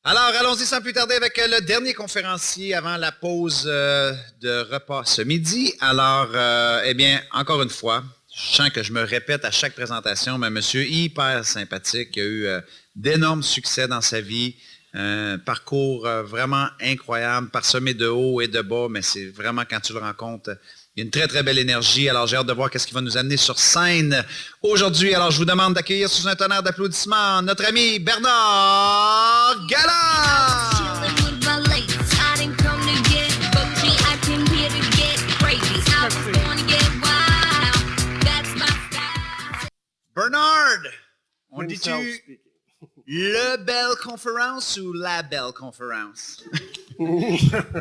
Alors, allons-y sans plus tarder avec le dernier conférencier avant la pause de repas ce midi. Alors, eh bien, encore une fois, je sens que je me répète à chaque présentation, mais monsieur hyper sympathique, qui a eu d'énormes succès dans sa vie, un parcours vraiment incroyable, parsemé de haut et de bas, mais c'est vraiment quand tu le rencontres, il y a une très, très belle énergie. Alors, j'ai hâte de voir qu'est-ce qu'il va nous amener sur scène aujourd'hui. Alors, je vous demande d'accueillir sous un tonnerre d'applaudissements notre ami Bernard Galland! Bernard, on dit-tu le Belle Conférence ou la Belle Conférence?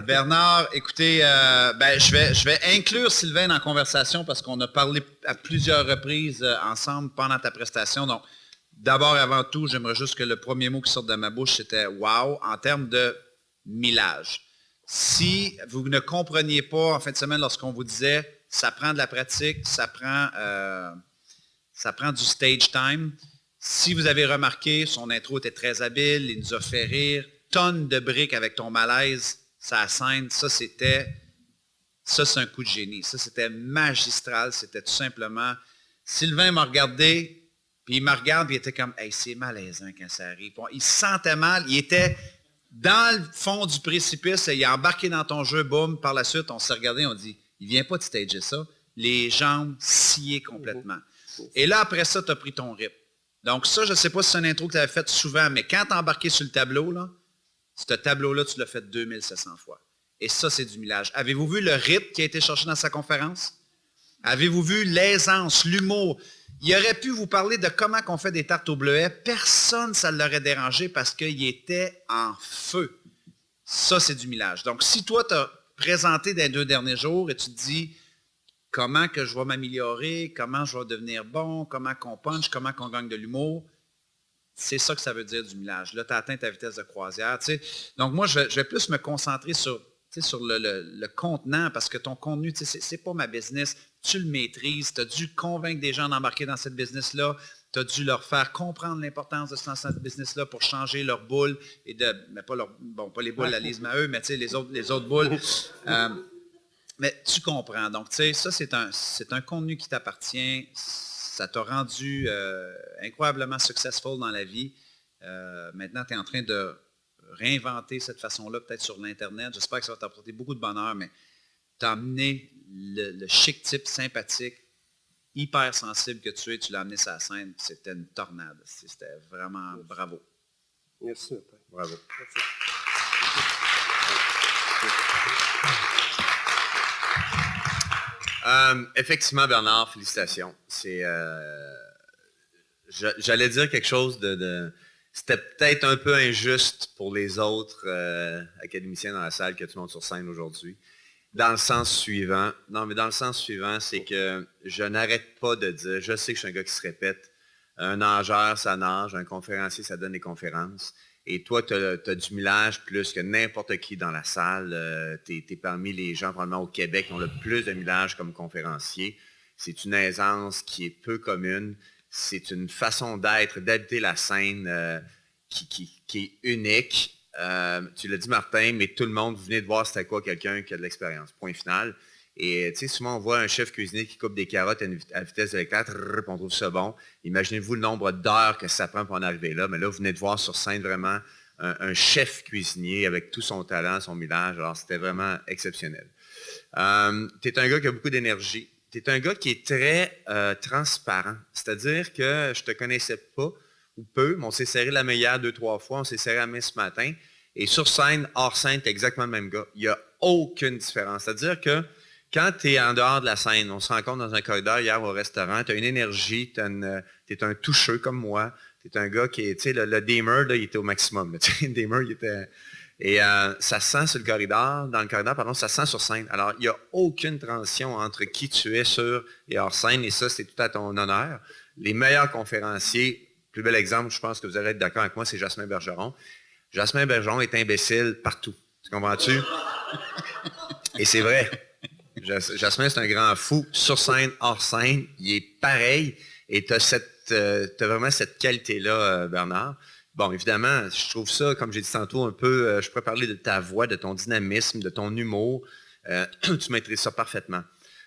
Bernard, écoutez, je vais inclure Sylvain dans la conversation parce qu'on a parlé à plusieurs reprises ensemble pendant ta prestation. Donc, d'abord, avant tout, j'aimerais juste que le premier mot qui sorte de ma bouche, c'était « wow » en termes de millage. Si vous ne compreniez pas en fin de semaine lorsqu'on vous disait « ça prend de la pratique, ça prend du stage time », si vous avez remarqué, son intro était très habile, il nous a fait rire, tonnes de briques avec ton malaise, sa scène, ça c'est un coup de génie. Ça, c'était magistral, c'était tout simplement... Sylvain m'a regardé, puis il me regarde, puis il était comme « Hey, c'est malaisant quand ça arrive. » Il se sentait mal, il était dans le fond du précipice, il a embarqué dans ton jeu, boum, par la suite, on s'est regardé, on dit « Il vient pas de stager ça. » Les jambes sciées complètement. Et là, après ça, tu as pris ton rythme. Donc ça, je ne sais pas si c'est une intro que tu avais faite souvent, mais quand tu as embarqué sur le tableau, là, ce tableau-là, tu l'as fait 2700 fois. Et ça, c'est du millage. Avez-vous vu le rythme qui a été cherché dans sa conférence? Avez-vous vu l'aisance, l'humour? Il aurait pu vous parler de comment on fait des tartes au bleuet. Personne, ça ne l'aurait dérangé parce qu'il était en feu. Ça, c'est du millage. Donc, si toi, tu as présenté dans les 2 derniers jours et tu te dis comment que je vais m'améliorer, comment je vais devenir bon, comment qu'on punch, comment qu'on gagne de l'humour, c'est ça que ça veut dire du millage. Là, tu as atteint ta vitesse de croisière. Tu sais. Donc, moi, je vais plus me concentrer sur le contenant parce que ton contenu, c'est pas ma business. Tu le maîtrises. Tu as dû convaincre des gens d'embarquer dans cette business-là. Tu as dû leur faire comprendre l'importance de cette business-là pour changer leur boule et mais pas les boules à Lise Maheu, mais les autres boules. Mais tu comprends. Donc, tu sais, ça, c'est un contenu qui t'appartient. Ça t'a rendu incroyablement successful dans la vie. Maintenant, tu es en train de réinventer cette façon-là, peut-être sur l'Internet. J'espère que ça va t'apporter beaucoup de bonheur, mais tu as amené le chic type sympathique, hyper sensible que tu es, tu l'as amené sur la scène. C'était une tornade. C'était vraiment bravo. Merci. Bravo. Merci. Effectivement, Bernard, félicitations. J'allais dire quelque chose c'était peut-être un peu injuste pour les autres académiciens dans la salle que tu montes sur scène aujourd'hui. Dans le sens suivant, c'est que je n'arrête pas de dire, je sais que je suis un gars qui se répète, un nageur, ça nage, un conférencier, ça donne des conférences. Et toi, tu as du millage plus que n'importe qui dans la salle. Tu es parmi les gens, probablement au Québec, qui ont le plus de millage comme conférencier. C'est une aisance qui est peu commune. C'est une façon d'être, d'habiter la scène qui est unique. Tu l'as dit, Martin, mais tout le monde venait de voir c'était quoi quelqu'un qui a de l'expérience. Point final. Et tu sais, souvent, on voit un chef cuisinier qui coupe des carottes à vitesse de l'éclair, on trouve ça bon. Imaginez-vous le nombre d'heures que ça prend pour en arriver là. Mais là, vous venez de voir sur scène vraiment un chef cuisinier avec tout son talent, son millage. Alors, c'était vraiment exceptionnel. Tu es un gars qui a beaucoup d'énergie. Tu es un gars qui est très transparent. C'est-à-dire que je ne te connaissais pas, ou peu, mais on s'est serré la meilleure 2-3 fois. On s'est serré la main ce matin. Et sur scène, hors scène, tu es exactement le même gars. Il n'y a aucune différence. C'est-à-dire que quand tu es en dehors de la scène, on se rencontre dans un corridor hier au restaurant, tu as une énergie, tu es un toucheux comme moi, tu es un gars qui est, tu sais, le Damer, là, il était au maximum. Le Damer, il était... Et ça sent sur le corridor, ça sent sur scène. Alors, il n'y a aucune transition entre qui tu es sur et hors scène, et ça, c'est tout à ton honneur. Les meilleurs conférenciers, plus bel exemple, je pense que vous allez être d'accord avec moi, c'est Jasmin Bergeron. Jasmin Bergeron est imbécile partout. Tu comprends-tu? Et c'est vrai. Jasmin, c'est un grand fou. Sur scène, hors scène, il est pareil. Et tu as vraiment cette qualité-là, Bernard. Bon, évidemment, je trouve ça, comme j'ai dit tantôt, un peu, je pourrais parler de ta voix, de ton dynamisme, de ton humour. Tu maîtrises ça parfaitement.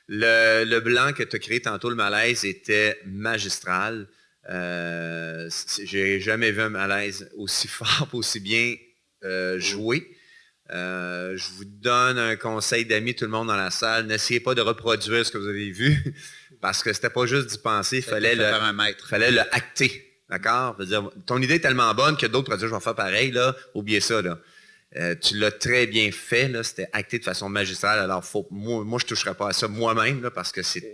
Le blanc que tu as créé tantôt, le malaise, était magistral. J'ai jamais vu un malaise aussi fort, aussi bien joué. Je vous donne un conseil d'amis, tout le monde dans la salle. N'essayez pas de reproduire ce que vous avez vu, parce que c'était pas juste d'y penser, il fallait le acter. D'accord? Ton idée est tellement bonne que d'autres vont dire, je vais faire pareil, là, oubliez ça. Là. Tu l'as très bien fait, là, c'était acté de façon magistrale. Alors, moi, je ne toucherai pas à ça moi-même, là,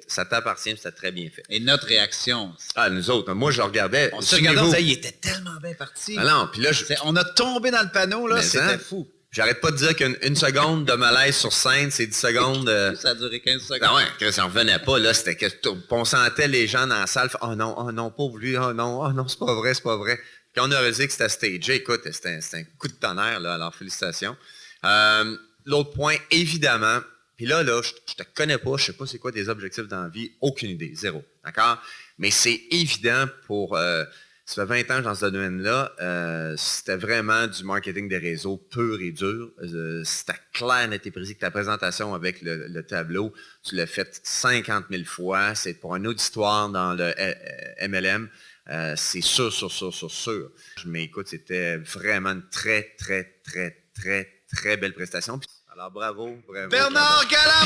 ça t'appartient, c'était très bien fait. Et notre réaction? Ah, nous autres, moi, je regardais. On se regardait, on disait, il était tellement bien parti. Ah non, puis là, on a tombé dans le panneau, là, c'était fou. J'arrête pas de dire qu'une seconde de malaise sur scène, c'est 10 secondes. Ça a duré 15 secondes. Ah ouais, ça n'en revenait pas, là. C'était que on sentait les gens dans la salle. Oh non, pauvre lui, oh non, c'est pas vrai. Puis on a réalisé que c'était stagé. Écoute, c'était un coup de tonnerre, là. Alors, félicitations. L'autre point, évidemment, puis là, je te connais pas, je sais pas c'est quoi tes objectifs dans la vie, aucune idée, zéro. D'accord? Mais c'est évident pour. Ça fait 20 ans dans ce domaine-là, c'était vraiment du marketing des réseaux pur et dur. C'était clair, net et précis que ta présentation avec le tableau, tu l'as fait 50 000 fois. C'est pour un auditoire dans le MLM. C'est sûr. Mais écoute, c'était vraiment une très belle prestation. Alors bravo. Bernard Galland,